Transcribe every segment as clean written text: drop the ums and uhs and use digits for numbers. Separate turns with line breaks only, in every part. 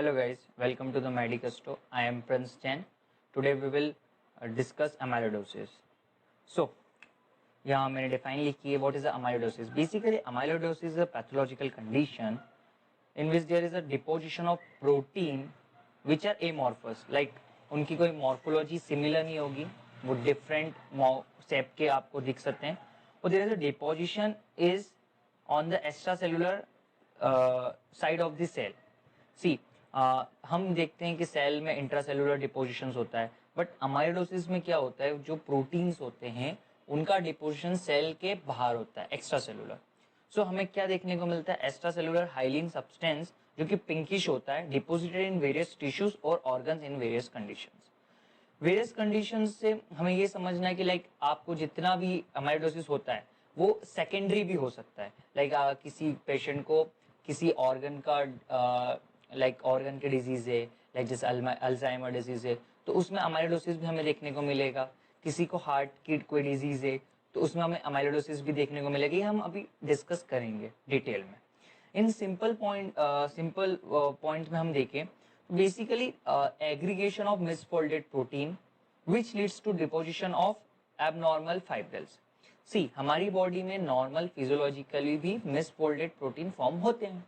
Hello guys, welcome to the Medicasto. I am Prince Chen. Today we will discuss amyloidosis. So, यहाँ मैंने define लिखी है what is amyloidosis. Basically, amyloidosis is a pathological condition in which there is a deposition of protein which are amorphous. Like उनकी कोई morphology similar नहीं होगी, वो different shape के आपको दिख सकते हैं. और there is a deposition is on the extracellular side of the cell. See, हम देखते हैं कि सेल में इंट्रासेलुलर डिपोजिशंस होता है, बट अमाइलोसिस में क्या होता है, जो प्रोटीन्स होते हैं उनका डिपोजिशन सेल के बाहर होता है, एक्स्ट्रा सेलुलर. सो हमें क्या देखने को मिलता है, एक्स्ट्रा सेलुलर हाइलिन सब्सटेंस जो कि पिंकिश होता है, डिपोजिटेड इन वेरियस टिश्यूज और organs in various conditions. Various conditions से हमें ये समझना है कि लाइक आपको जितना भी अमाइलोसिस होता है वो सेकेंडरी भी हो सकता है. लाइक किसी पेशेंट को किसी ऑर्गन का लाइक ऑर्गन के डिजीज है, लाइक जैसे अल्जाइमर डिजीज है, तो उसमें अमाइलोसिस भी हमें देखने को मिलेगा. किसी को हार्ट की कोई डिजीज है तो उसमें हमें अमाइलोसिस भी देखने को मिलेगी. हम अभी डिस्कस करेंगे डिटेल में. इन सिंपल पॉइंट में हम देखें, basically aggregation of misfolded protein which leads to deposition of abnormal fibrils. See, हमारी बॉडी में नॉर्मल फिजियोलॉजिकली भी मिसफोल्डेड प्रोटीन फॉर्म होते हैं,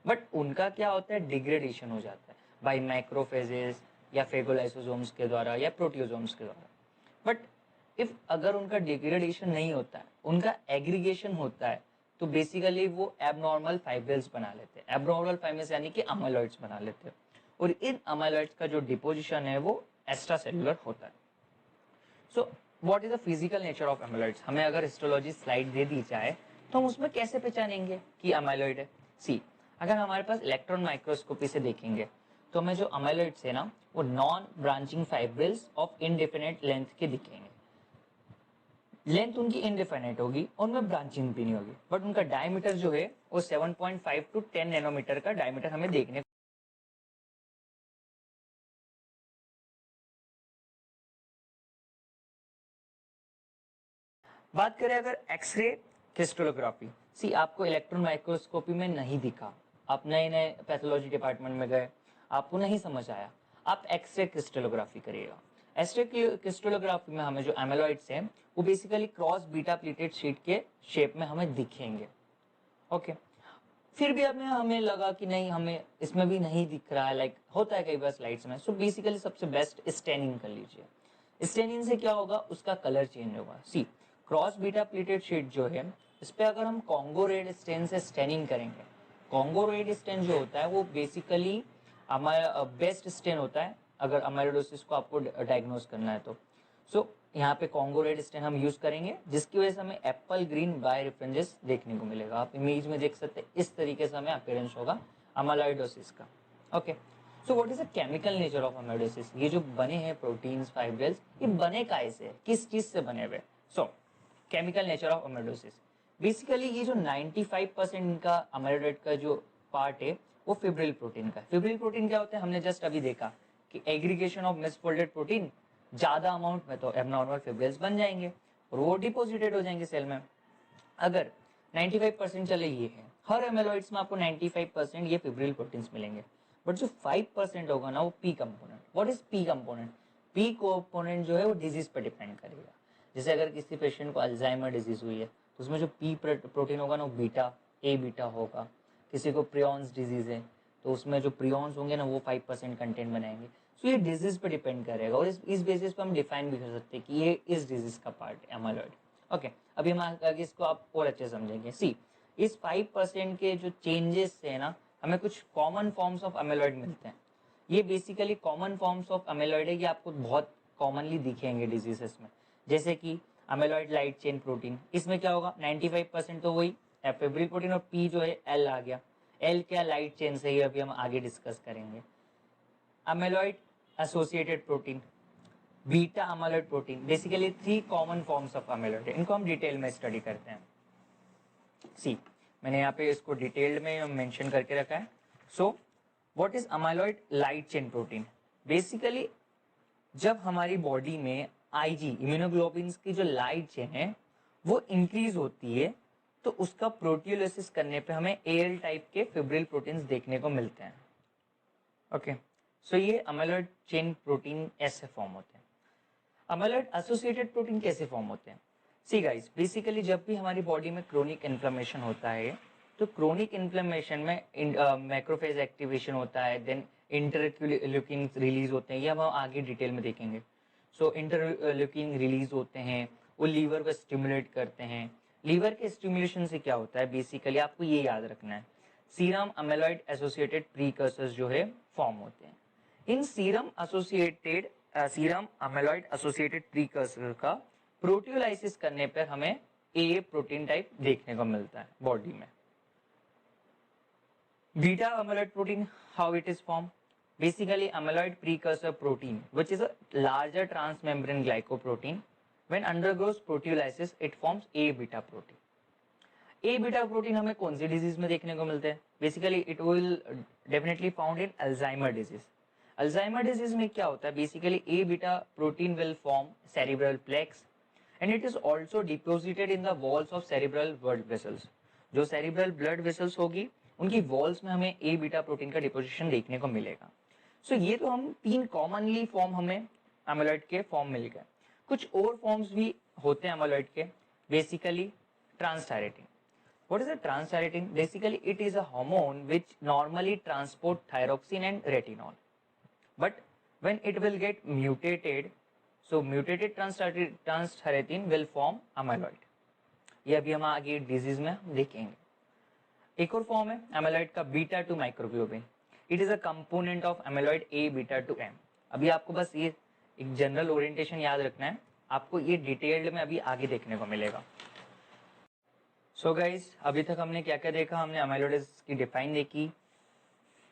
बट उनका क्या होता है, डिग्रेडेशन हो जाता है बाय मैक्रोफेजेस या फेगोलाइसोसोम्स के द्वारा या प्रोटियोसोम्स के द्वारा. बट इफ अगर उनका डिग्रेडेशन नहीं होता है, उनका एग्रीगेशन होता है, तो बेसिकली वो एबनॉर्मल फाइब्रिल्स बना लेते हैं. एबनॉर्मल फाइब्रिल्स यानी कि अमाइलॉइड्स बना लेते हैं, और इन अमाइलॉइड्स का जो डिपोजिशन है वो एक्स्ट्रा सेलुलर होता है. So what is the physical nature of amyloids. हमें अगर हिस्टोलॉजी स्लाइड दे दी जाए तो हम उसमें कैसे पहचानेंगे कि अमाइलॉइड है. सी, अगर हमारे पास इलेक्ट्रॉन माइक्रोस्कोपी से देखेंगे तो हमें जो अमाइलॉइड्स है ना, वो non branching fibrils of indefinite length के दिखेंगे. लेंथ उनकी इनडिफिनिट होगी और उनमें ब्रांचिंग भी नहीं होगी, बट उनका डायमीटर जो है वो 7.5 टू 10 नैनोमीटर का डायमीटर हमें देखने. बात करें अगर एक्सरे क्रिस्टलोग्राफी. सी, आपको इलेक्ट्रॉन माइक्रोस्कोपी में नहीं दिखा, आप नए नए पैथोलॉजी डिपार्टमेंट में गए, आपको नहीं समझ आया, आप एक्सरे क्रिस्टलोग्राफी करिएगा. एक्सरे क्रिस्टलोग्राफी में हमें जो एमिलॉइड्स हैं वो basically cross beta pleated sheet के शेप में हमें दिखेंगे. ओके, फिर भी हमें लगा कि नहीं, हमें इसमें भी नहीं दिख रहा है, लाइक होता है कई बार स्लाइड्स में. सो बेसिकली सबसे बेस्ट स्टेनिंग कर लीजिए. स्टेनिंग से क्या होगा, उसका कलर चेंज होगा. सी, क्रॉस बीटा प्लेटेड शीट जो है, इस पे अगर हम कॉन्गो रेड स्टेन से स्टेनिंग करेंगे, कॉन्गो रेड स्टेन जो होता है वो बेसिकली हमारा बेस्ट स्टेन होता है अगर अमाइलोसिस को आपको डायग्नोज करना है तो. सो यहाँ पे कॉन्गो रेड स्टेन हम यूज करेंगे, जिसकी वजह से हमें एप्पल ग्रीन बाय रेफरेंसेस देखने को मिलेगा. आप इमेज में देख सकते हैं, इस तरीके से हमें अपीयरेंस होगा अमाइलोइडोसिस का. Okay, so what is the chemical nature of amylosis. ये जो बने हैं प्रोटीन्स, फाइब्रिल्स, ये बने कैसे है, किस चीज से बने हुए. So chemical nature of amylosis, basically ये जो 95% इनका अमाइलोइड का जो पार्ट है वो फिब्रिल प्रोटीन का है. फिब्रिल प्रोटीन क्या होता है, हमने जस्ट अभी देखा कि एग्रीगेशन ऑफ मिसफोल्डेड प्रोटीन, ज्यादा अमाउंट में तो एबनॉर्मल फिब्रिल्स बन जाएंगे और वो डिपोजिटेड हो जाएंगे सेल में. अगर 95% चले ये है, हर एमिलॉइड्स में आपको 95% ये फिब्रिल प्रोटीन्स मिलेंगे, बट जो 5% होगा ना वो P component. What is P component. P component जो है वो डिजीज पर डिपेंड करेगा. जैसे अगर किसी पेशेंट को अल्जाइमर डिजीज हुई है तो उसमें जो पी प्रोटीन होगा ना वो बीटा, ए बीटा होगा. किसी को प्रियॉन्स डिजीज है तो उसमें जो प्रियॉन्स होंगे ना वो 5% कंटेंट बनाएंगे. सो ये डिजीज पे डिपेंड करेगा, और इस बेसिस पे हम डिफाइन भी कर सकते हैं कि ये इस डिजीज का पार्ट है अमाइलॉइड. ओके, अभी हम आगे इसको आप और अच्छे समझेंगे. सी, इस 5% के जो चेंजेस है ना, हमें कुछ कॉमन फॉर्म्स ऑफ अमाइलॉइड मिलते हैं. ये basically common forms of amyloid है, ये आपको बहुत कॉमनली दिखेंगे डिजीजेस में. जैसे कि अमाइलॉइड लाइट चेन प्रोटीन, इसमें क्या होगा, 95% तो वही फिब्रिल प्रोटीन, और पी जो है एल आ गया. एल क्या, लाइट चेन से ही अभी हम आगे डिस्कस करेंगे. Amyloid associated protein, beta amyloid protein, basically 3 common forms of amyloid, इनको हम डिटेल में स्टडी करते हैं. सी, मैंने यहाँ पे इसको डिटेल्ड में मेंशन करके रखा है. So what is amyloid light chain protein. Basically जब हमारी बॉडी में आईजी इम्यूनोग्लोबिन की जो लाइट चेन है वो इंक्रीज होती है, तो उसका प्रोटियोलिसिस करने पे हमें एल टाइप के फिब्रिल प्रोटीन्स देखने को मिलते हैं. ओके, सो ये अमाइलॉइड चेन प्रोटीन ऐसे फॉर्म होते हैं। अमाइलॉइड एसोसिएटेड प्रोटीन कैसे फॉर्म होते हैं? सी गाइस, बेसिकली जब भी हमारी बॉडी में क्रोनिक इन्फ्लेमेशन होता है, तो क्रोनिक इन्फ्लेमेशन में मैक्रोफेज एक्टिवेशन होता है, देन इंटरल्यूकिन रिलीज होते हैं, ये हम आगे डिटेल में देखेंगे। सो इंटरल्यूकिन रिलीज होते हैं, वो लीवर को स्टिमुलेट करते हैं। लीवर के स्टिमुलेशन से क्या होता है, बेसिकली आपको ये याद रखना है, सीरम अमाइलॉइड एसोसिएटेड प्रीकर्सर्स जो है फॉर्म होते हैं। इन सीरम अमाइलॉइड एसोसिएटेड प्रीकर्सर का प्रोटियोलाइसिस करने पर हमें ए प्रोटीन टाइप देखने को मिलता है बॉडी में। Beta amyloid protein, how it is formed? Basically, amyloid precursor protein, which is a larger transmembrane glycoprotein, when undergoes proteolysis, it forms A beta protein. A beta protein हमें कौन सी disease में देखने को मिलते हैं? Basically, it will definitely found in Alzheimer disease. Alzheimer disease में क्या होता है? Basically, A beta protein will form cerebral plaques, and it is also deposited in the walls of cerebral blood vessels. जो cerebral blood vessels होगी, उनकी walls में हमें A beta protein का डिपोजिशन देखने को मिलेगा। सो ये तो हम तीन कॉमनली फॉर्म हमें एमाइलॉइड के फॉर्म मिल गए। कुछ और फॉर्म्स भी होते हैं एमाइलॉइड के, basically transthyretin. What is a transthyretin? Basically it is a hormone which normally transport thyroxine and retinol, but when it will get mutated, so mutated transthyretin will form amyloid. ये अभी हम आगे disease में देखेंगे। एक और form है amyloid का beta two microglobin. It is a component of amyloid A beta two M. अभी आपको बस ये एक जनरल ओरिएंटेशन याद रखना है, आपको ये डिटेल्ड में अभी आगे देखने को मिलेगा। सो गाइस, अभी तक हमने क्या क्या देखा? हमने एमाइलॉइड्स की डिफाइन देखी,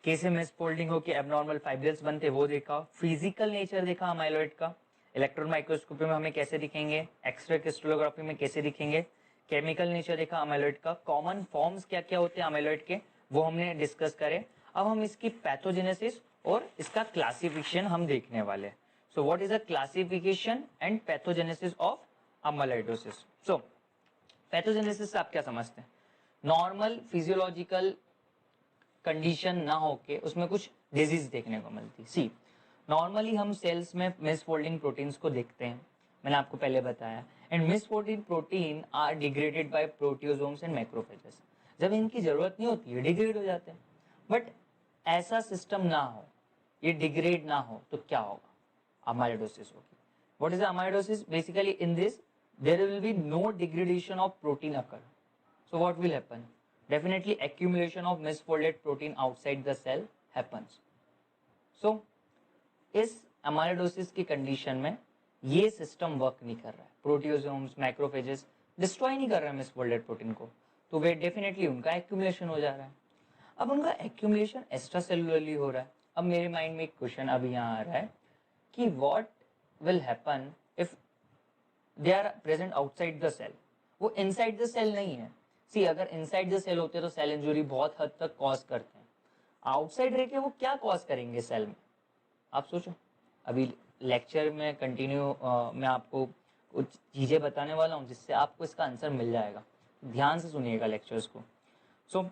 कैसे मिसफोल्डिंग हो के एबनॉर्मल फाइब्रिल्स बनते वो देखा, फिजिकल नेचर देखा अमाइलॉइड का, इलेक्ट्रॉन माइक्रोस्कोपी में हमें कैसे दिखेंगे, एक्सरे क्रिस्टलोग्राफी में कैसे दिखेंगे, केमिकल नेचर देखा अमाइलॉइड का, कॉमन फॉर्म्स क्या क्या होते हैं अमाइलॉइड के वो हमने डिस्कस करे। अब हम इसकी पैथोजेनेसिस और इसका क्लासिफिकेशन हम देखने वाले हैं। सो what is a classification and pathogenesis of amyloidosis? So pathogenesis से आप क्या समझते हैं? नॉर्मल फिजियोलॉजिकल कंडीशन ना होके उसमें कुछ डिजीज देखने को मिलती। सी, नॉर्मली हम सेल्स में मिसफोल्डिंग प्रोटीन्स को देखते हैं, मैंने आपको पहले बताया, and misfolding protein are degraded by proteasomes and macrophages. जब इनकी जरूरत नहीं होती है डिग्रेड हो जाते हैं, बट ऐसा सिस्टम ना हो, ये डिग्रेड ना हो, तो क्या होगा? अमाइलोइडोसिस होगी। What is amyloidosis? Basically in this there will be no degradation of protein occur. So what will happen? Definitely accumulation of misfolded protein outside the cell happens. So इस अमाइलोइडोसिस की condition में ये system work नहीं कर रहा है, प्रोटियोसोम्स macrophages destroy नहीं कर रहे हैं मिसफोल्डेड प्रोटीन को, तो वे डेफिनेटली उनका एक्यूमुलेशन हो जा रहा है। अब उनका एक्यूमुलेशन एक्स्ट्रा सेलुलरली हो रहा है। अब मेरे माइंड में एक क्वेश्चन अभी यहाँ आ रहा है कि what will happen if they are present outside the cell? वो इनसाइड द सेल नहीं है। सी, अगर इनसाइड द सेल होते तो सेल इंजुरी बहुत हद तक कॉज करते हैं, आउटसाइड रह के वो क्या कॉज करेंगे सेल में? आप सोचो। अभी लेक्चर में कंटिन्यू मैं आपको कुछ चीजें बताने वाला हूँ जिससे आपको इसका आंसर मिल जाएगा, ध्यान से सुनिएगा लेक्चर्स को। सो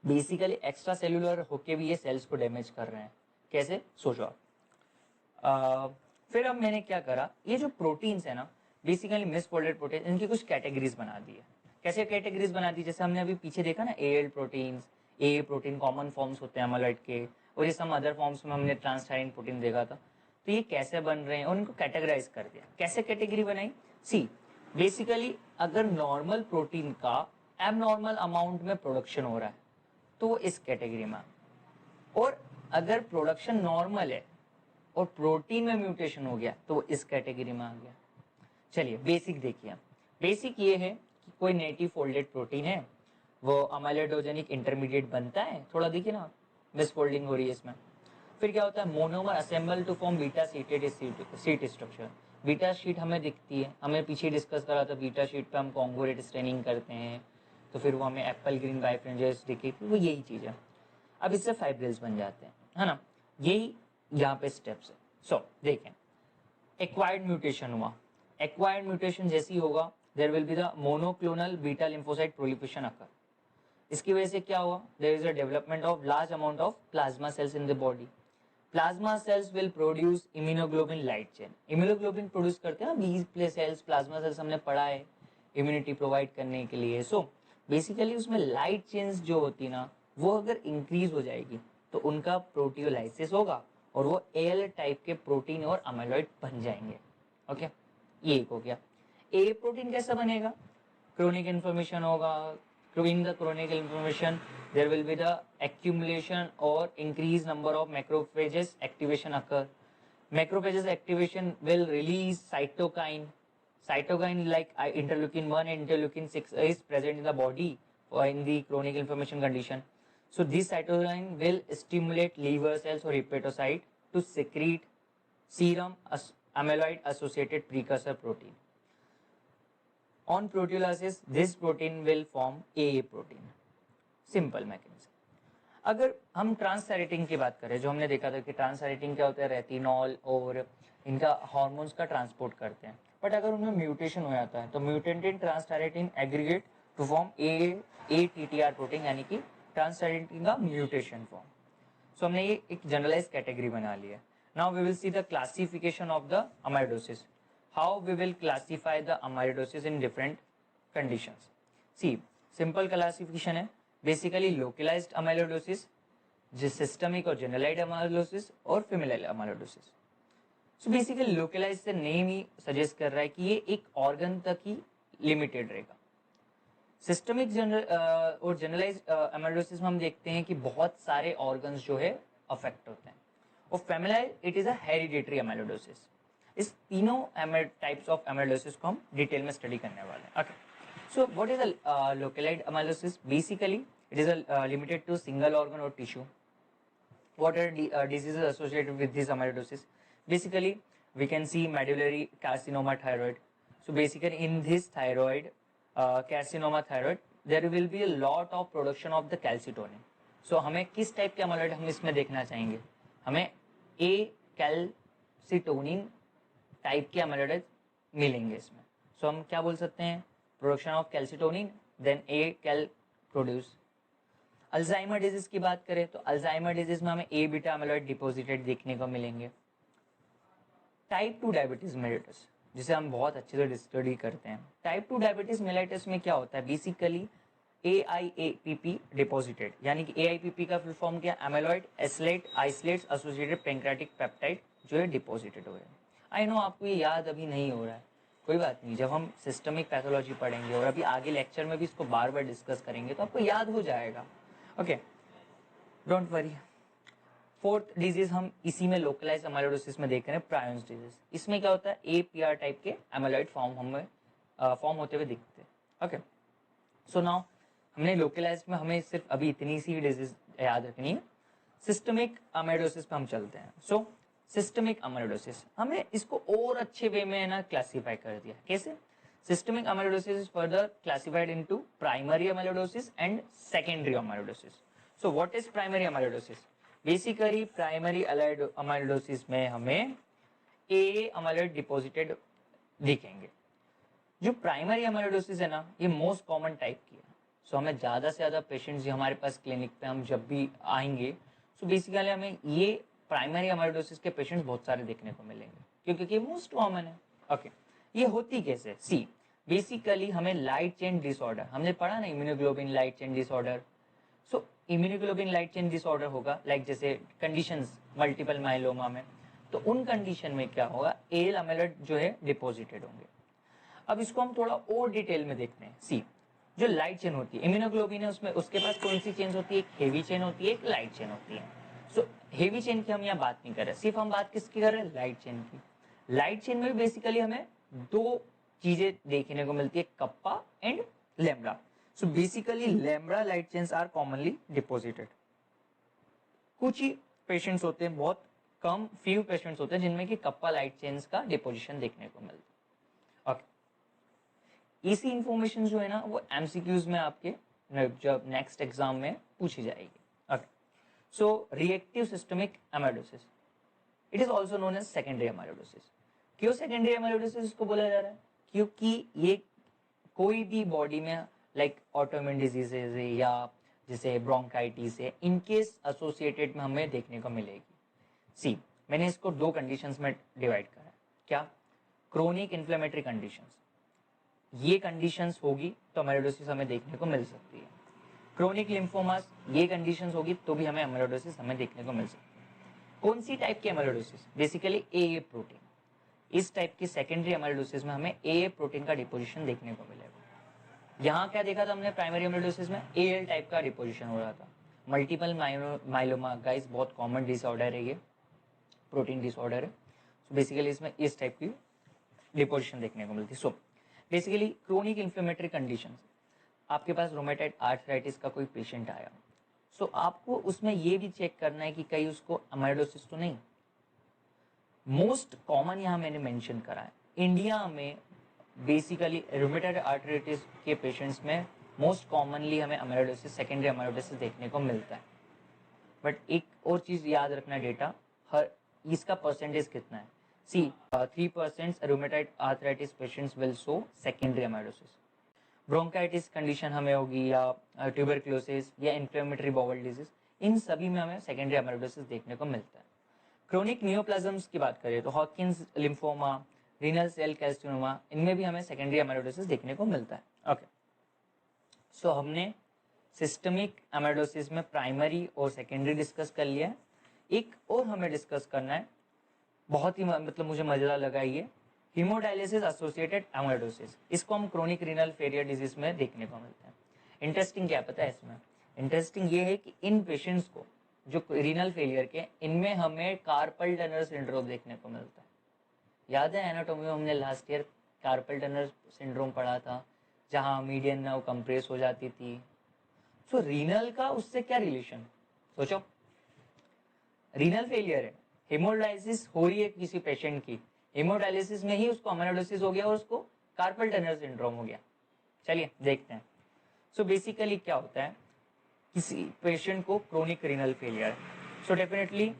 बेसिकली एक्स्ट्रा सेलुलर होके भी ये सेल्स को डैमेज कर रहे हैं। कैसे? सोचो आप। फिर अब मैंने क्या करा, ये जो प्रोटीन्स है ना, बेसिकली मिसफोल्डेड प्रोटीन, इनकी कुछ कैटेगरीज बना दी है। कैसे कैटेगरीज बना दी? जैसे हमने अभी पीछे देखा ना, एएल प्रोटीन्स, ए प्रोटीन कॉमन फॉर्म्स होते हैं अमाइलॉइड के, और ये सम अदर फॉर्म्स में हमने ट्रांसथायरिन प्रोटीन देखा था। तो ये कैसे बन रहे हैं और उनको कैटेगराइज कर दिया। कैसे कैटेगरी बनाई? सी, बेसिकली अगर नॉर्मल प्रोटीन का एबनॉर्मल अमाउंट में प्रोडक्शन हो रहा है तो वो इस कैटेगरी में, और अगर प्रोडक्शन नॉर्मल है और प्रोटीन में म्यूटेशन हो गया तो वो इस कैटेगरी में आ गया। चलिए बेसिक देखिए। बेसिक ये है कि कोई नेटिव फोल्डेड प्रोटीन है, वो अमाइलोइडोजेनिक इंटरमीडिएट बनता है, थोड़ा देखिए ना मिसफोल्डिंग हो रही है इसमें। फिर क्या होता है? Monomer assemble to form beta seated sheet structure. Beta sheet हमें दिखती है, हमें पीछे डिस्कस करा था, बीटा शीट पे हम कॉन्गोरेट स्ट्रेनिंग करते हैं तो फिर वो हमें एप्पल ग्रीन बाइफ्रिंजेस दिखी, वो यही चीज है। अब इससे फाइब्रिल्स बन जाते हैं, है ना, यही यहाँ पे स्टेप्स है। सो देखें, एक्वायर्ड म्यूटेशन हुआ, एक्वायर्ड म्यूटेशन जैसी होगा there will be the monoclonal beta lymphocyte proliferation occur. इसकी वजह से क्या हुआ? There is a development of large amount of plasma cells in the body. Plasma cells will produce immunoglobin light chain. Immunoglobin produce करते हैं ना B sales, plasma cells हमने पढ़ा है इम्यूनिटी प्रोवाइड करने के लिए। सो बेसिकली उसमें लाइट चेन्स जो होती ना वो अगर इंक्रीज हो जाएगी तो उनका प्रोटियोलाइसिस होगा और वो एल टाइप के प्रोटीन और अमाइलॉइड बन जाएंगे। ओके, ये एक हो गया। ए प्रोटीन कैसा बनेगा? क्रोनिक इन्फॉर्मेशन होगा। In the chronic inflammation, there will be the accumulation or increased number of macrophages activation occur. Macrophages activation will release cytokine. Cytokine like interleukin 1 and interleukin 6 is present in the body or in the chronic inflammation condition. So this cytokine will stimulate liver cells or hepatocyte to secrete serum amyloid associated precursor protein. On proteolysis, this protein will form AA protein. Simple mechanism. अगर हम ट्रांसथायरेटिन की बात करें, जो हमने देखा था कि ट्रांसथायरेटिन क्या होता है, रेटिनॉल और इनका हार्मोन्स का ट्रांसपोर्ट करते हैं, बट अगर उनमें म्यूटेशन हो जाता है तो mutanted transthyretin aggregate to form ATTR protein, यानी कि ट्रांसथायरेटिन का म्यूटेशन फॉर्म। सो हमने ये एक जनरलाइज कैटेगरी बना ली है। Now we will see the classification of the amylosis, how we will classify the amyloidosis in different conditions. See, simple classification है basically localized amyloidosis, systemic और generalized amyloidosis और familial amyloidosis. So basically localized से name ही suggest कर रहा है कि ये एक organ तक ही limited रहेगा। सिस्टमिक और जनरलाइज्ड amyloidosis में हम देखते हैं कि बहुत सारे organs जो है affect होते हैं। और familial it is a hereditary amyloidosis। इस तीनों टाइप्स ऑफ एमाइलोसिस को हम डिटेल में स्टडी करने वाले हैं। Okay, so what is a localized amylosis? Basically it is limited to single organ और tissue. What are diseases associated with this amylosis? Basically we can see medullary carcinoma thyroid. So basically in this thyroid carcinoma thyroid there will be a lot of production of the calcitonin. So हमें किस type के amyloid हम इसमें देखना चाहेंगे? हमें A calcitonin type के amyloid मिलेंगे इसमें। सो हम क्या बोल सकते हैं? Production of calcitonin, then A Cal produce. Alzheimer disease की बात करें तो अल्जाइमर डिजीज में हमें ए बीटा एमाइलॉइड डिपॉजिटेड देखने को मिलेंगे। टाइप 2 डायबिटीज मेलिटस, जिसे हम बहुत अच्छे से स्टडी करते हैं, टाइप 2 डायबिटीज मेलिटस में क्या होता है? बेसिकली AIAPP डिपॉजिटेड, यानी कि AIPP का फुल फॉर्म क्या? Amyloid oscillate isolates associated pancreatic peptide जो है डिपॉजिटेड हो गए। आई नो आपको ये याद अभी नहीं हो रहा है, कोई बात नहीं, जब हम सिस्टमिक पैथोलॉजी पढ़ेंगे और अभी आगे लेक्चर में भी इसको बार बार डिस्कस करेंगे तो आपको याद हो जाएगा। Okay, don't worry. Fourth disease हम इसी में लोकलाइज एमाइलोइडोसिस में देख रहे हैं, प्रायोन्स डिजीज। इसमें क्या होता है? APR टाइप के एमाइलॉइड फॉर्म होते हुए दिखते हैं। ओके, सो नाउ हमने लोकलाइज में हमें सिर्फ अभी इतनी सी डिजीज याद रखनी है। सिस्टमिक एमाइलोइडोसिस पे हम चलते हैं। सो सिस्टमिक अमाइलोइडोसिस हमने इसको और अच्छे वे में ना क्लासिफाई कर दिया। कैसे? Systemic amyloidosis is further classified into primary amyloidosis and secondary amyloidosis. So what is primary amyloidosis? Basically primary amyloidosis में हमें ए अमाइलॉइड डिपॉजिटेड दिखेंगे। जो प्राइमरी अमाइलोइडोसिस है ना, ये मोस्ट कॉमन टाइप की है। सो हमें ज्यादा से ज्यादा पेशेंट्स हमारे पास क्लिनिक पे हम जब भी आएंगे, सो बेसिकली हमें ये प्राइमरी अमाइलोइडोसिस के पेशेंट्स बहुत सारे देखने को मिलेंगे क्योंकि ये मोस्ट कॉमन है। ओके, ये होती कैसे? सी, बेसिकली हमें लाइट चेन डिसऑर्डर, हमने पढ़ा ना इम्यूनोग्लोबिन लाइट चेन डिसऑर्डर। सो इम्यूनोग्लोबिन लाइट चेन डिसऑर्डर होगा लाइक जैसे कंडीशंस मल्टीपल माइलोमा में, तो उन कंडीशन में क्या होगा? एल अमाइलॉइड जो है डिपॉजिटेड होंगे। अब इसको हम थोड़ा और डिटेल में देखते हैं। सी, जो लाइट चेन होती है, इम्यूनोग्लोबिन है, उसमें उसके पास कौन सी चेन होती है? एक हेवी चेन होती है, एक लाइट चेन होती है। सो हेवी चेन की हम यहाँ बात नहीं कर रहे, सिर्फ हम बात किसकी कर रहे हैं? लाइट चेन की। लाइट चेन में बेसिकली हमें दो चीजें देखने को मिलती है, kappa and lambda. So basically lambda light chains are commonly deposited. कुछ ही पेशेंट्स होते हैं, बहुत कम फ्यू पेशेंट्स होते हैं जिनमें कि कप्पा लाइट चेन्स का डिपोजिशन देखने को मिलता है। ओके, इसी इंफॉर्मेशन जो है ना वो एमसीक्यूज में आपके जब नेक्स्ट एग्जाम में पूछी जाएगी। Okay, so reactive systemic amylosis, it is also known as secondary amylosis. क्यों सेकेंडरी एमाइलोसिस इसको बोला जा रहा है? क्योंकि ये कोई भी बॉडी में लाइक ऑटोइम्यून डिजीजेज या जैसे ब्रोंकाइटिस है, इनके एसोसिएटेड में हमें देखने को मिलेगी। सी मैंने इसको दो कंडीशंस में डिवाइड करा है। क्या? क्रोनिक इन्फ्लेमेटरी कंडीशंस, ये कंडीशंस होगी तो अमाइलोइडोसिस हमें देखने को मिल सकती है। क्रोनिक लिम्फोमास, ये कंडीशंस होगी तो भी हमें अमाइलोइडोसिस हमें देखने को मिल सकती है। कौन सी टाइप की अमाइलोइडोसिस? बेसिकली ए प्रोटीन। इस टाइप की सेकेंडरी अमाइलोइडोसिस में हमें ए प्रोटीन का डिपोजिशन देखने को मिलेगा। यहाँ क्या देखा था हमने प्राइमरी अमाइलोइडोसिस में? एएल टाइप का डिपोजिशन हो रहा था। मल्टीपल माइलोमा गाइस बहुत कॉमन डिसऑर्डर है, ये प्रोटीन डिसऑर्डर है। सो बेसिकली इसमें इस टाइप की डिपोजिशन देखने को मिलती है। So basically chronic inflammatory condition, आपके पास रोमेटाइड आर्थराइटिस का कोई पेशेंट आया, सो आपको उसमें ये भी चेक करना है कि कहीं उसको अमाइलोइडोसिस तो नहीं। मोस्ट कॉमन यहाँ मैंने मेंशन करा है, इंडिया में बेसिकली रोमेटाइड आर्थराइटिस के पेशेंट्स में मोस्ट कॉमनली हमें अमाइलोइडोसिस, सेकेंडरी अमाइलोइडोसिस देखने को मिलता है। बट एक और चीज याद रखना डेटा, हर इसका परसेंटेज कितना है। सी 3% rheumatoid arthritis patients will show secondary amyloidosis. Bronchitis condition हमें होगी या ट्यूबरक्लोसिस या इन्फ्लेमेटरी बाउल डिजीज, इन सभी में हमें सेकेंडरी अमाइलोइडोसिस देखने को मिलता है। क्रोनिक नियोप्लाज्म्स की बात करें तो Hodgkin's lymphoma, renal cell carcinoma, इनमें भी हमें सेकेंडरी अमाइलोइडोसिस देखने को मिलता है। ओके, सो हमने सिस्टमिक अमाइलोइडोसिस में प्राइमरी और सेकेंडरी डिस्कस कर लिया है। एक और हमें डिस्कस करना है, बहुत ही मतलब मुझे मजेदार लगा ये, हीमोडायलिसिस एसोसिएटेड अमाइलोइडोसिस। इसको हम क्रोनिक रीनल फेलियर डिजीज में देखने को मिलता है। इंटरेस्टिंग क्या पता है इसमें? इंटरेस्टिंग ये है कि इन पेशेंट्स को जो रीनल फेलियर के, इनमें हमें कार्पल टनर सिंड्रोम देखने को मिलता है। याद है एनाटॉमी में हमने लास्ट ईयर कार्पल टनर सिंड्रोम पढ़ा था, जहां मीडियन नर्व कंप्रेस हो जाती थी। सो रीनल का उससे क्या रिलेशन? सोचो, रीनल फेलियर है, हेमोडायलिसिस हो रही है किसी पेशेंट की, हेमोडायलिसिस में ही उसको अमाइलोइडोसिस हो गया और उसको कार्पल टनर सिंड्रोम हो गया। चलिए देखते हैं। सो बेसिकली क्या होता है, किसी पेशेंट को chronic renal failure, so definitely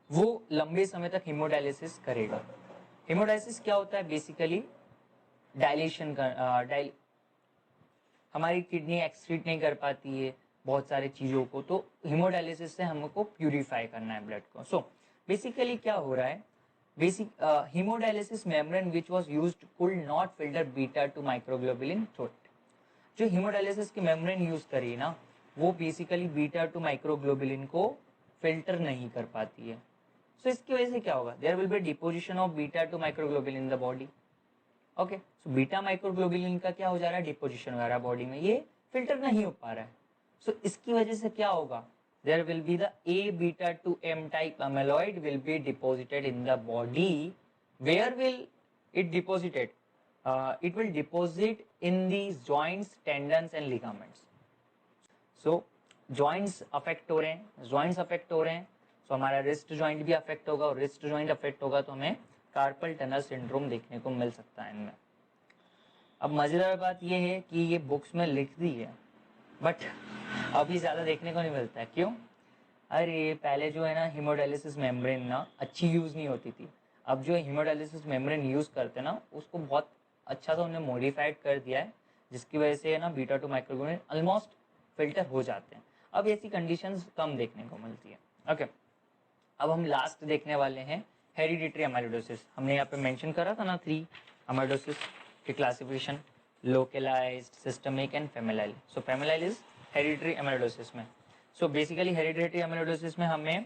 वो लंबे समय तक हीमोडायलिसिस करेगा। हीमोडायलिसिस क्या होता है? बेसिकली डायलेशन का, हमारी किडनी एक्सक्रीट नहीं कर पाती है बहुत सारे चीजों को, तो हीमोडायलिसिस से हमको प्यूरिफाई करना है ब्लड को। सो बेसिकली क्या हो रहा है, basic haemodialysis membrane which was used could not filter beta two microglobulin through. जो हीमोडायलिसिस की मेम्ब्रेन यूज करी ना, वो बेसिकली बीटा टू माइक्रोग्लोबुलिन को फिल्टर नहीं कर पाती है। सो इसकी वजह से क्या होगा, there will be deposition of beta two microglobulin in the body. Okay, so beta microglobulin का क्या हो जा रहा है, डिपोजिशन हो रहा है बॉडी में, ये फिल्टर नहीं हो पा रहा है। सो इसकी वजह से क्या होगा, there will be the A beta two M type amyloid will be deposited in the body. Where will it deposited? it will deposit in the joints, tendons and ligaments. So joints affect हो रहे हैं, joints affect हो रहे हैं, so हमारा wrist joint भी affect होगा, और wrist joint affect होगा तो हमें कार्पल टनर सिंड्रोम देखने को मिल सकता है इनमें। अब मजेदार बात ये है कि ये बुक्स में लिख दी है, बट अभी ज्यादा देखने को नहीं मिलता है। क्यों? अरे पहले जो है ना हीमोडायलिसिस मेम्ब्रेन ना अच्छी यूज नहीं होती थी, अब जो हीमोडायलिसिस मेम्ब्रेन यूज करते हैं ना, उसको बहुत अच्छा सा उन्हें मॉडिफाइड कर दिया है, जिसकी वजह से ना beta two microglobulin almost filter हो जाते हैं। अब ऐसी कंडीशंस कम देखने को मिलती है। ओके, अब हम लास्ट देखने वाले हैं हेरिडिटरी अमाइलोइडोसिस। हमने यहाँ पे मेंशन करा था ना 3 अमाइलोइडोसिस की classification, localized, systemic and familial. So familial is hereditary amyloidosis में। सो बेसिकली हेरिडिटरी अमाइलोइडोसिस में हमें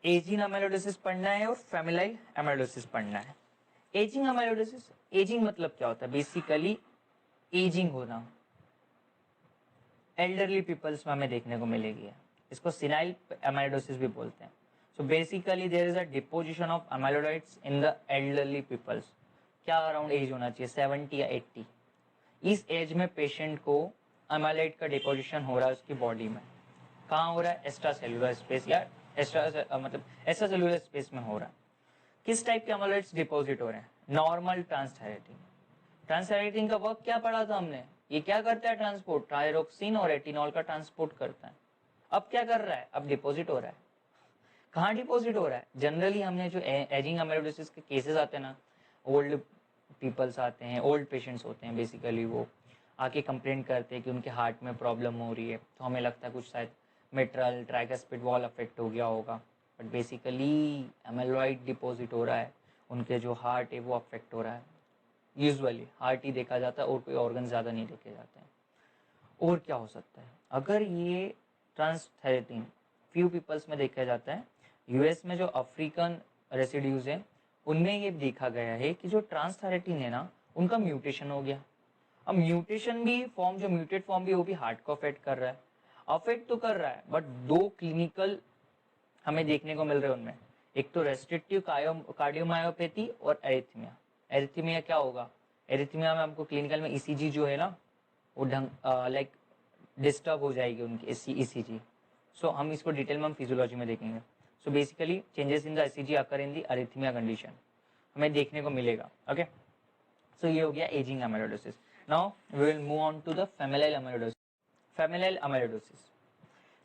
एजिंग अमाइलोइडोसिस पढ़ना है और फेमिलाइल अमाइलोइडोसिस पढ़ना है। एजिंग अमाइलोइडोसिस, एजिंग मतलब क्या होता है? बेसिकली एजिंग होना एल्डरली पीपल्स में हमें देखने को मिलेगी, इसको सिनाइल अमाइलोइडोसिस भी बोलते हैं। So basically there is a deposition of amyloids in the elderly peoples. क्या अराउंड एज होना चाहिए? 70 या 80। इस एज में पेशेंट को अमाइलोइड का डिपोजिशन हो रहा है उसकी बॉडी में। कहाँ हो रहा है? एक्स्ट्रा सेलुलर स्पेस या एक्स्ट्रा सेलुलर स्पेस में हो रहा है। किस टाइप के अमाइलोइड्स डिपॉजिट हो रहे हैं? नॉर्मल ट्रांसथायरेटिन। ट्रांसथायरेटिन का वर्क क्या पढ़ा था हमने? ये क्या करता है? ट्रांसपोर्ट, थायरोक्सिन और रेटिनॉल का ट्रांसपोर्ट करता है। अब क्या कर रहा है? अब डिपॉजिट हो रहा है। कहाँ डिपॉजिट हो रहा है? जनरली हमने जो एजिंग अमाइलोइडोसिस के केसेस आते हैं ना, ओल्ड पीपल्स आते हैं, ओल्ड पेशेंट्स होते हैं, बेसिकली वो आके कंप्लेंट करते हैं कि उनके हार्ट में प्रॉब्लम हो रही है, तो हमें लगता है कुछ शायद मिट्रल ट्राइकस्पिड वॉल अफेक्ट हो गया होगा, बट बेसिकली एमेलॉइड डिपॉजिट हो रहा है, उनके जो हार्ट है वो अफेक्ट हो रहा है। यूजुअली हार्ट ही देखा जाता है और कोई ऑर्गन ज़्यादा नहीं देखे जाते हैं। और क्या हो सकता है? अगर ये ट्रांसथेरेटिन फ्यू पीपल्स में देखा जाता है, यूएस में जो अफ्रीकन रेसिड्यूज हैं उनमें ये देखा गया है कि जो ट्रांसथेरेटिन है ना, उनका म्यूटेशन हो गया। अब म्यूटेशन भी फॉर्म, जो म्यूटेड फॉर्म भी वो भी हार्ट को अफेक्ट कर रहा है। अफेक्ट तो कर रहा है, बट दो क्लिनिकल हमें देखने को मिल रहे हैं उनमें, एक तो रेस्ट्रिक्टिव कार्डियोमायोपैथी और एरिथमिया। एरिथमिया क्या होगा? एरिथमिया में हमको क्लिनिकल में ईसीजी जो है ना, वो ढंग लाइक डिस्टर्ब हो जाएगी उनकी ईसीजी। सो हम इसको डिटेल में हम फिजियोलॉजी में देखेंगे। So basically changes in the ECG occur in the arrhythmia condition हमें देखने को मिलेगा। ओके, सो ये हो गया aging amyloidosis. Now we will move on to the familial amyloidosis. Familial amyloidosis,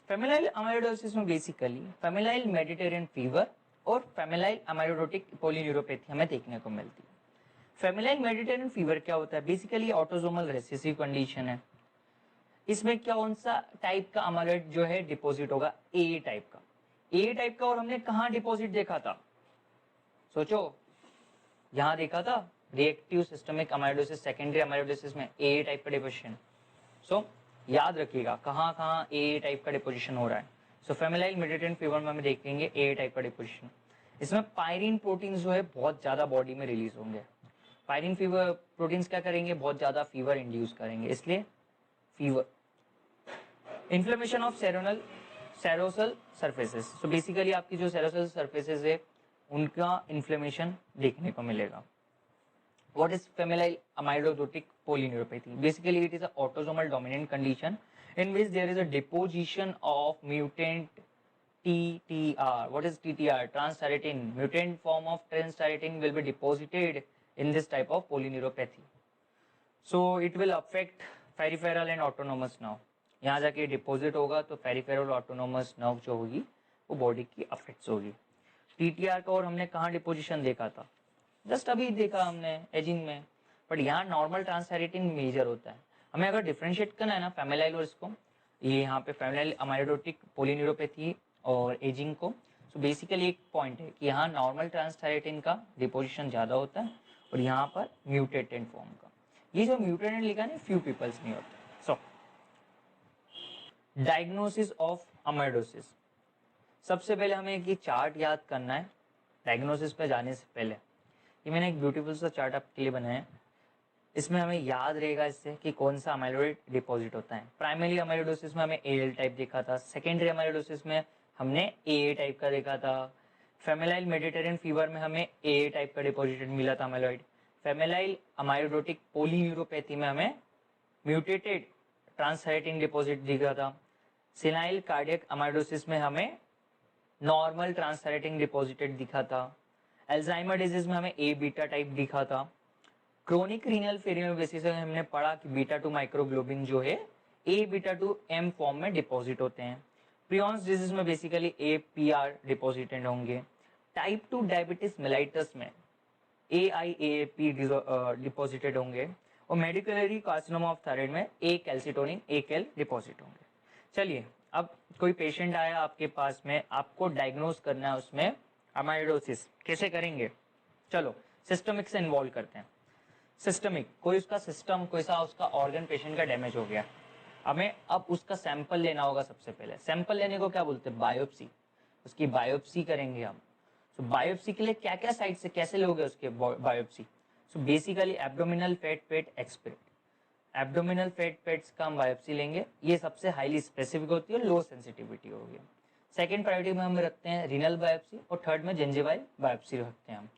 familial amyloidosis में बेसिकली फेमिलाइल मेडिटेरियन फीवर और familial अमाइलोइडोटिक polyneuropathy हमें देखने को मिलती है। फेमिलाइल मेडिटेरियन फीवर क्या होता है? बेसिकली ऑटोसोमल रिसेसिव कंडीशन है। इसमें कौन सा टाइप का अमाइलोइड जो है डिपॉजिट होगा? ए टाइप का। ए टाइप का, और हमने कहाँ डिपॉजिट देखा था? सोचो, यहाँ देखा था reactive systemic amyloidosis, secondary amyloidosis में ए टाइप का डिपोजिशन। सो याद रखिएगा कहाँ कहाँ ए टाइप का डिपोजिशन हो रहा है। सो फेमिलाइल मेडिटेरियन फीवर में हम देखेंगे ए टाइप का डिपोजिशन। इसमें पायरिन प्रोटीन जो है बहुत ज्यादा बॉडी में रिलीज होंगे। पायरिन फीवर प्रोटीन्स क्या करेंगे? बहुत ज्यादा फीवर इंड्यूस करेंगे, इसलिए fever. Inflammation of serosal surfaces, so basically आपकी जो सेरोसल सरफेसेस है उनका इन्फ्लेमेशन देखने को मिलेगा। What is familial amyloidotic polyneuropathy? Basically, it is an autosomal dominant condition in which there is a deposition of mutant TTR. What is TTR? Transthyretin. Mutant form of transthyretin will be deposited in this type of polyneuropathy. So it will affect peripheral and autonomous nerve. यहाँ जाके deposit होगा तो peripheral autonomous nerve जो होगी वो body की affects होगी। TTR का और हमने कहाँ डिपोजिशन देखा था? जस्ट अभी देखा हमने एजिंग में, बट यहाँ नॉर्मल ट्रांसथायरेटिन मेजर होता है। हमें अगर डिफरेंशिएट करना है ना फेमिलाइल और इसको, ये यहाँ पे फेमिलाइल अमाइलोइडोटिक पॉलीन्यूरोपैथी और एजिंग को, सो बेसिकली एक पॉइंट है कि यहाँ नॉर्मल ट्रांसथायरेटिन का डिपोजिशन ज़्यादा होता है और यहाँ पर म्यूटेटेड फॉर्म का। ये जो म्यूटेटेड लिखा है फ्यू पीपल्स में होता है। सो डायग्नोसिस ऑफ अमाइलोइडोसिस, सबसे पहले हमें एक चार्ट याद करना है डायग्नोसिस पे जाने से पहले। ये मैंने एक ब्यूटीफुल सा चार्ट आपके लिए बनाया है, इसमें हमें याद रहेगा इससे कि कौन सा अमाइलोइड डिपॉजिट होता है। प्राइमरी अमाइलोइडोसिस में हमें एल टाइप देखा था, सेकेंडरी अमाइलोइडोसिस में हमने ए टाइप का देखा था, फेमिलाइल मेडिटेरियन फीवर में हमें ए टाइप का डिपॉजिटेड मिला था अमाइलोइड, फेमिलाइल अमाइलोइडोटिक पॉलीन्यूरोपैथी में हमें म्यूटेटेड ट्रांसथायरेटिन डिपॉजिट दिखा था, सिनाइल कार्डियक अमाइलोइडोसिस में हमें नॉर्मल ट्रांसथायरेटिन डिपॉजिटेड दिखा था, अल्जाइमर डिजीज में हमें ए बीटा टाइप दिखा था, क्रोनिक रीनल फेलियर में बेसिस हमने पढ़ा कि बीटा 2 माइक्रोग्लोबिन जो है ए बीटा 2 एम फॉर्म में डिपॉजिट होते हैं। प्रियॉन्स डिजीज में basically A P R deposited होंगे। टाइप 2 डायबिटीज मेलाइटस में ए आई ए पी डिपॉजिटेड होंगे और मेडिकलरी कार्सिनोमा ऑफ थायराइड में ए कैल्सिटोनिन ए कैल डिपॉजिट होंगे। चलिए, अब कोई पेशेंट आया आपके पास में, आपको डायग्नोज करना है उसमें अमाइलोइडोसिस, कैसे करेंगे? चलो सिस्टमिक से इन्वॉल्व करते हैं। सिस्टमिक, कोई उसका सिस्टम, कोई सा उसका ऑर्गन पेशेंट का डैमेज हो गया, हमें अब उसका सैंपल लेना होगा। सबसे पहले सैंपल लेने को क्या बोलते हैं? बायोप्सी। उसकी बायोप्सी करेंगे हम। सो बायोप्सी के लिए क्या क्या साइट से कैसे लोगे उसके biopsy? So basically abdominal fat pad aspirate, abdominal fat pads का हम बायोप्सी लेंगे। ये सबसे हाईली स्पेसिफिक होती है, लो सेंसिटिविटी होगी। सेकेंड प्रायोरिटी में हम रखते हैं रीनल बायोप्सी और थर्ड में जिंजिवाइल बायोप्सी रखते हैं हम।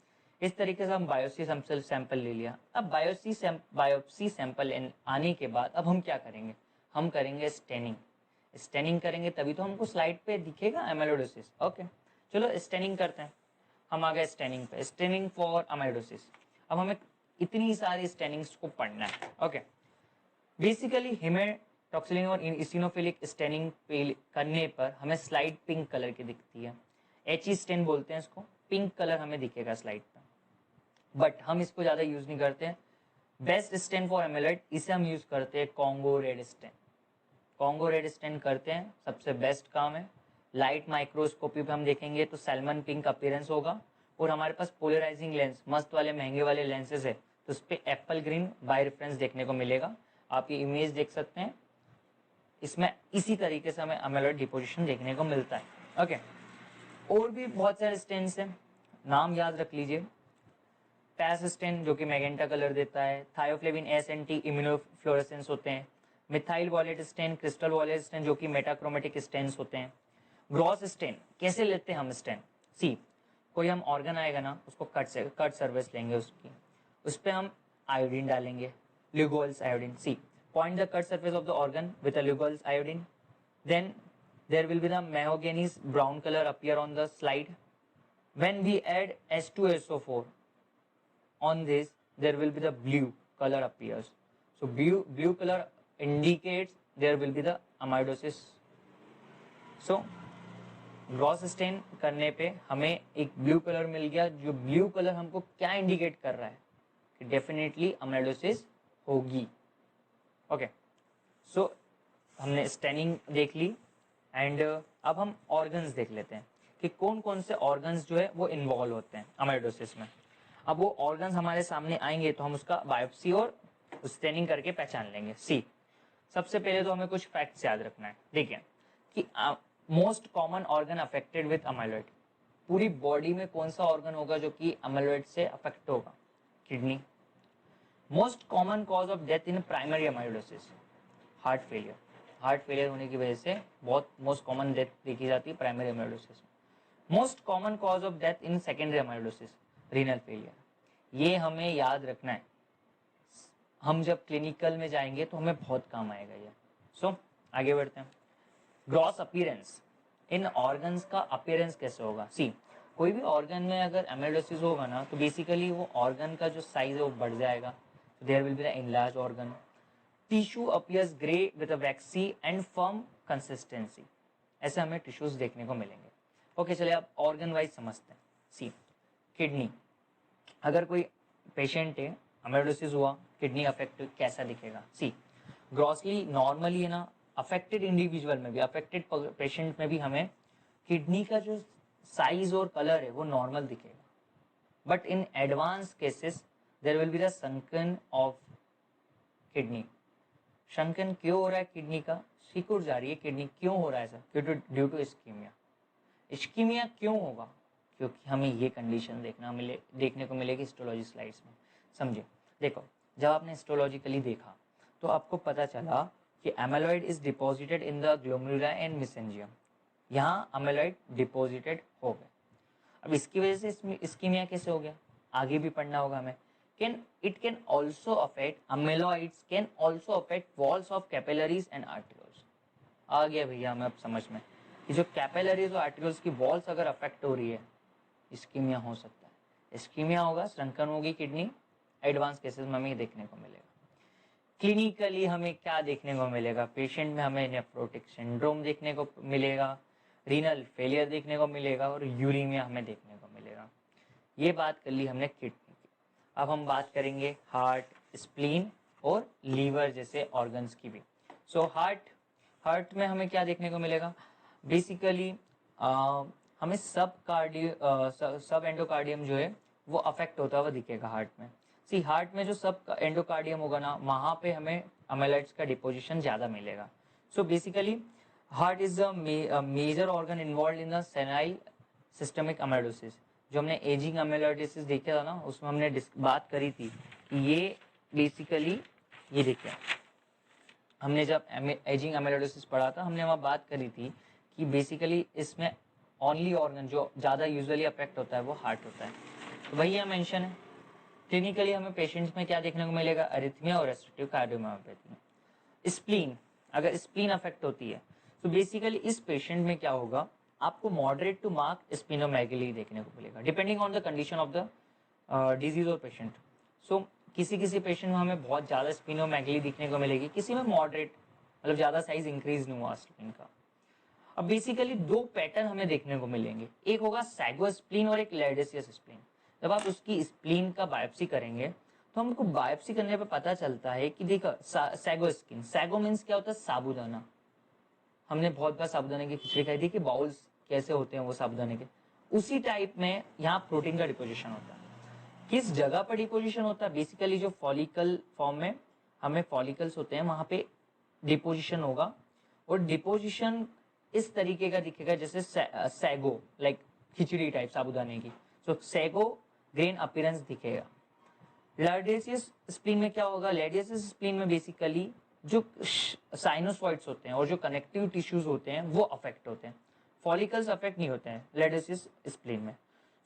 इस तरीके से हम बायोप्सी सैंपल ले लिया। अब बायोप्सी सैंपल आने के बाद अब हम क्या करेंगे? हम करेंगे स्टेनिंग। स्टेनिंग करेंगे तभी तो हमको स्लाइड पे दिखेगा अमाइलोइडोसिस। ओके, चलो स्टेनिंग करते हैं। हम आ गए स्टेनिंग पे, स्टेनिंग फॉर अमाइलोइडोसिस। अब हमें इतनी सारी स्टेनिंग्स को पढ़ना है। ओके, बेसिकली हिमेटॉक्सिलिन और इसिनोफिलिक स्टेनिंग करने पर हमें स्लाइड पिंक कलर की दिखती है। एच स्टेन बोलते हैं इसको, पिंक कलर हमें दिखेगा स्लाइड पर, बट हम इसको ज्यादा यूज नहीं करते हैं। बेस्ट स्टेन फॉर एमाइलोइड, इसे हम यूज करते हैं Congo red stain. Congo red stain करते हैं, सबसे बेस्ट काम है। लाइट माइक्रोस्कोपी पे हम देखेंगे तो सैल्मन पिंक अपीयरेंस होगा, और हमारे पास पोलराइजिंग लेंस मस्त वाले महंगे वाले लेंसेज है तो उस पर एप्पल ग्रीन बाय रेफरेंस देखने को मिलेगा। आप ये इमेज देख सकते हैं, इसमें इसी तरीके से हमें अमेलॉइड डिपोजिशन देखने को मिलता है। ओके, और भी बहुत सारे स्टेन्स हैं, नाम याद रख लीजिए। पैस स्टेन जो कि मैजेंटा कलर देता है, थायोफ्लेविन एस एंटी इम्यूनोफ्लोरेसेंस होते हैं, methyl violet stain, crystal violet stain जो कि मेटाक्रोमेटिक स्टेन्स होते हैं। ग्रॉस स्टेन कैसे लेते हैं हम स्टेन? सी, कोई हम ऑर्गन आएगा ना, उसको कट सर्विस लेंगे उसकी, उस पर हम आयोडीन डालेंगे, Lugol's iodine. See, point the cut surface of the organ with a Lugol's iodine. Then there will be the mahogany's brown color appear on the slide. When we add H2SO4 on this, there will be the blue color appears. So blue color indicates there will be the amyloidosis. So gross stain करने पे हमें एक blue colour मिल गया, जो blue colour हमको क्या indicate कर रहा है कि डेफिनेटली अमाइलोसिस होगी। ओके, सो हमने स्टेनिंग देख ली एंड अब हम ऑर्गन्स देख लेते हैं कि कौन कौन से ऑर्गन्स जो है वो इन्वॉल्व होते हैं अमाइलोसिस में। अब वो ऑर्गन्स हमारे सामने आएंगे तो हम उसका बायोप्सी और स्टेनिंग करके पहचान लेंगे। सी, सबसे पहले तो हमें कुछ फैक्ट्स याद रखना है। देखिए कि most common organ affected with amyloid, पूरी बॉडी में कौन सा ऑर्गन होगा जो कि अमाइलॉइड से अफेक्ट होगा? Kidney. Most common cause of death in primary amylosis, heart failure. Heart failure होने की वजह से बहुत मोस्ट कॉमन डेथ देखी जाती है प्राइमरी अमाइलोसिस में। Most common cause of death in secondary amylosis, renal failure. ये हमें याद रखना है, हम जब क्लिनिकल में जाएंगे तो हमें बहुत काम आएगा ये। सो आगे बढ़ते हैं। ग्रॉस अपीयरेंस, इन ऑर्गन्स का अपीयरेंस कैसे होगा? सी, कोई भी ऑर्गन में अगर अमाइलोसिस होगा ना तो बेसिकली वो ऑर्गन का जो साइज है वो बढ़ जाएगा, there will be the enlarge organ. Tissue appears grey with a waxy and firm consistency, ऐसे हमें टिश्यूज देखने को मिलेंगे। ओके, चलिए आप ऑर्गन वाइज समझते हैं। सी, किडनी, अगर कोई पेशेंट है अमाइलोसिस हुआ, किडनी अफेक्ट कैसा दिखेगा? सी, ग्रॉसली नॉर्मली है ना, अफेक्टेड इंडिविजुअल में भी, अफेक्टेड पेशेंट में भी हमें किडनी का जो साइज और कलर है वो नॉर्मल दिखेगा, but in advance cases there will be the shrunken of kidney. Shrunken क्यों हो रहा है किडनी का? सिकुड़ जा रही है किडनी, क्यों हो रहा है sir? Due to ischaemia. Ischaemia क्यों होगा? क्योंकि हमें ये कंडीशन देखने को मिलेगी हिस्टोलॉजी स्लाइड्स में। समझे? देखो, जब आपने हिस्टोलॉजिकली देखा तो आपको पता चला कि amyloid is deposited in the glomerula and mesangium. यहाँ अमेलॉइड डिपॉजिटेड हो गए। अब इसकी वजह से इसमें इस्कीमिया कैसे हो गया आगे भी पढ़ना होगा हमें। It can also affect, amyloids can also affect walls of capillaries and arterioles। आ गया भैया हमें अब समझ में कि जो कैपिलरीज और आर्टरियोल्स की वॉल्स अगर अफेक्ट हो रही है, इस्कीमिया हो सकता है। इस्कीमिया होगा, श्रंकन होगी किडनी, एडवांस केसेस में हमें देखने को मिलेगा। क्लिनिकली हमें क्या देखने को मिलेगा? पेशेंट में हमें नेफ्रोटिक सिंड्रोम देखने को मिलेगा, रीनल फेलियर देखने को मिलेगा और यूरीमिया हमें देखने को मिलेगा। ये बात कर ली हमने किडनी की। अब हम बात करेंगे हार्ट, स्प्लीन और लीवर जैसे ऑर्गन्स की भी। सो हार्ट में हमें क्या देखने को मिलेगा? बेसिकली हमें सब एंडोकार्डियम जो है वो अफेक्ट होता हुआ दिखेगा हार्ट में। सी, हार्ट में जो सब एंडोकार्डियम होगा ना, वहाँ पे हमें अमेलाइड्स का डिपोजिशन ज़्यादा मिलेगा। So basically heart is the major organ involve in the senile systemic amylosis. जो हमने एजिंग अमेलोइडोसिस देखा था ना, उसमें हमने बात करी थी कि ये बेसिकली ये देखिए, हमने जब एजिंग अमेलोइडोसिस पढ़ा था, हमने वहाँ बात करी थी कि बेसिकली इसमें ओनली ऑर्गन जो ज़्यादा यूजुअली अफेक्ट होता है वो हार्ट होता है। तो वही यहाँ मेंशन है। क्लिनिकली हमें पेशेंट्स में क्या देखने को मिलेगा? अरिथमिया और रेस्ट्रिक्टिव कार्डियोमायोपैथी। स्प्लीन, अगर स्प्लीन अफेक्ट होती है तो बेसिकली इस पेशेंट में क्या होगा? आपको मॉडरेट टू मार्क स्प्लीनोमेगली देखने को मिलेगा, depending on the condition of the disease और पेशेंट। सो किसी पेशेंट में हमें बहुत ज़्यादा स्प्लीनोमेगली दिखने को मिलेगी, किसी में मॉडरेट, मतलब ज़्यादा साइज इंक्रीज नहीं हुआ स्प्लीन का। अब बेसिकली दो पैटर्न हमें देखने को मिलेंगे, एक होगा सैगो स्प्लीन और एक लैडेसियस स्प्लीन। जब आप उसकी स्प्लीन का बायोप्सी करेंगे तो हमको बायोप्सी करने पे पता चलता है कि देखो सैगो स्किन, सैगो मीन्स क्या होता है? साबूदाना। हमने बहुत बार साबूदाने की खिचड़ी खाई थी कि बाउल्स कैसे होते हैं वो साबूदाने के, उसी टाइप में यहाँ प्रोटीन का डिपोजिशन होता है। किस जगह पर डिपोजिशन होता है? बेसिकली जो फॉलिकल फॉर्म में हमें फॉलिकल्स होते हैं वहां पे डिपोजिशन होगा, और डिपोजिशन इस तरीके का दिखेगा जैसे सैगो, लाइक खिचड़ी टाइप साबूदाने की। सो सैगो ग्रेन अपीयरेंस दिखेगा। लैडियस स्प्लीन में क्या होगा? लैडियस स्प्लीन में बेसिकली जो साइनोसॉइड्स होते हैं और जो कनेक्टिव टिश्यूज होते हैं वो अफेक्ट होते हैं, फॉलिकल्स अफेक्ट नहीं होते हैं लैडियस स्प्लीन में।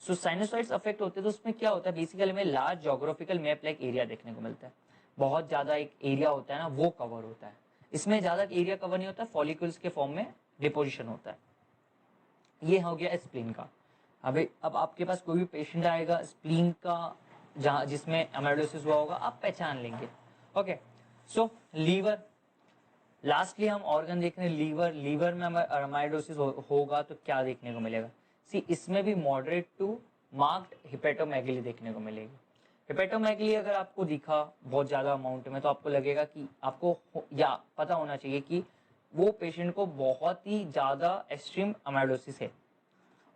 सो साइनोसॉइड्स अफेक्ट होते हैं तो उसमें क्या होता है? बेसिकली हमें large geographical map like area देखने को मिलता है, बहुत ज्यादा एक एरिया होता है ना वो कवर होता है। इसमें ज्यादा एरिया कवर नहीं होता, फॉलिकल्स के फॉर्म में डिपोजिशन होता है। ये हो गया स्प्लीन का। अब आपके पास कोई भी पेशेंट आएगा स्प्लीन का जहां जिसमें अमाइलोसिस हुआ होगा आप पहचान लेंगे। ओके, सो लीवर, लास्टली हम ऑर्गन देख रहे हैं लीवर। लीवर में अमाइलोसिस होगा तो क्या देखने को मिलेगा? सी इसमें भी मॉडरेट टू मार्क्ड हिपेटोमेगली देखने को मिलेगी। हिपेटोमेगली अगर आपको दिखा बहुत ज्यादा अमाउंट में तो आपको लगेगा कि आपको या पता होना चाहिए कि वो पेशेंट को बहुत ही ज्यादा एक्सट्रीम अमाइलोसिस है,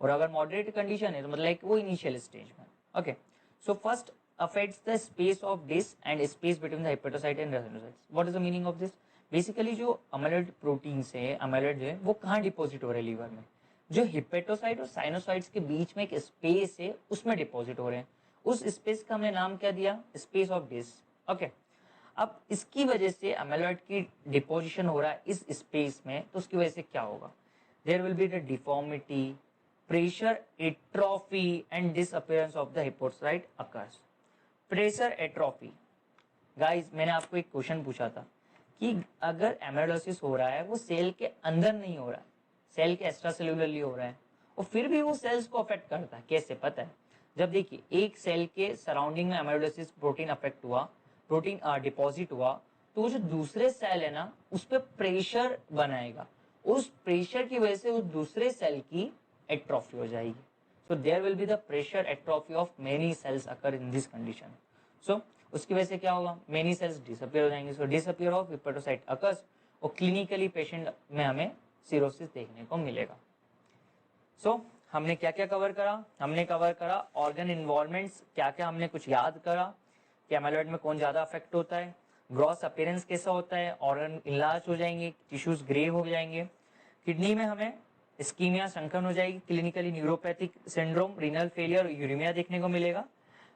और अगर मॉडरेट कंडीशन है तो मतलब वो इनिशियल स्टेज में। Okay, so first affects the space of disk and space between the hepatocyte and retiноcytes. What is the meaning of this? Basically जो अमाइलॉइड प्रोटीन्स है, अमाइलॉइड जो है वो कहाँ डिपॉजिट हो रहे हैं? लीवर में। जो हिपेटोसाइट और साइनोसाइट्स के बीच में एक स्पेस है उसमें डिपॉजिट हो रहे हैं। उस स्पेस का हमने नाम क्या दिया? Space of disc. ओके, अब इसकी वजह से अमाइलॉइड की डिपोजिशन हो रहा है इस स्पेस में, तो उसकी वजह से क्या होगा? There will be the deformity, pressure atrophy and disappearance of the hepatocyte occurs. Pressure atrophy, guys मैंने आपको एक क्वेश्चन पूछा था कि अगर एमाइलोसिस हो रहा है वो सेल के अंदर नहीं हो रहा है, सेल के एक्स्ट्रा सेलुलरली हो रहा है, और फिर भी वो सेल्स को अफेक्ट करता है, कैसे? पता है, जब देखिए एक सेल के सराउंडिंग में एमाइलोसिस प्रोटीन अफेक्ट हुआ, प्रोटीन डिपॉजिट हुआ, तो वो जो दूसरे सेल है ना उस पर प्रेशर बनाएगा, उस प्रेशर की वजह से उस दूसरे सेल की एट्रोफी हो जाएगी। So there will be the pressure atrophy of many cells occur in this condition. So उसकी वजह से क्या होगा? Many cells disappear हो जाएंगे। So disappear of hepatocyte occurs और क्लिनिकली पेशेंट में हमें सिरोसिस देखने को मिलेगा। So हमने क्या क्या कवर करा? हमने कवर करा ऑर्गन इन्वॉल्वमेंट्स, क्या क्या हमने कुछ याद करा कि एमाइलॉइड में कौन ज्यादा अफेक्ट होता है, ग्रॉस अपीयरेंस कैसा होता है, ऑर्गन इनलार्ज हो जाएंगे, टिश्यूज ग्रे हो जाएंगे, किडनी में हमें इस्कीमिया संक्रमण हो जाएगी, clinically neuropathic syndrome, renal failure, uremia देखने को मिलेगा।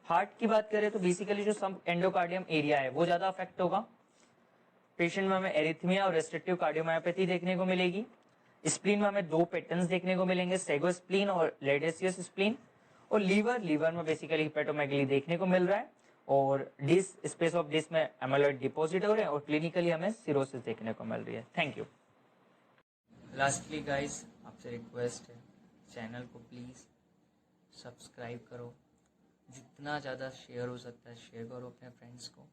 हार्ट की बात करें तो बेसिकली जो सब एंडोकार्डियम एरिया है वो ज्यादा अफेक्ट होगा। पेशेंट में हमें एरिथमिया और रेस्ट्रिक्टिव कार्डियोमायोपैथी देखने को मिलेगी। स्प्लीन में हमें दो पैटर्न्स देखने को मिलेंगे, सेगो स्प्लीन और लेडेसियस स्प्लीन। और लीवर में बेसिकली हिपेटोमेगली देखने को मिल रहा है, और डिस स्पेस ऑफ डिस में एमाइलॉइड डिपॉजिट हो रहे हैं, और क्लिनिकली हमें सिरोसिस देखने को मिल रही है। Thank you. लास्टली गाइस आपसे रिक्वेस्ट है, चैनल को प्लीज़ सब्सक्राइब करो, जितना ज़्यादा शेयर हो सकता है शेयर करो अपने फ्रेंड्स को,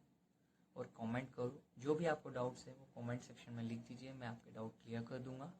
और कमेंट करो। जो भी आपको डाउट्स है वो कमेंट सेक्शन में लिख दीजिए, मैं आपके डाउट क्लियर कर दूंगा।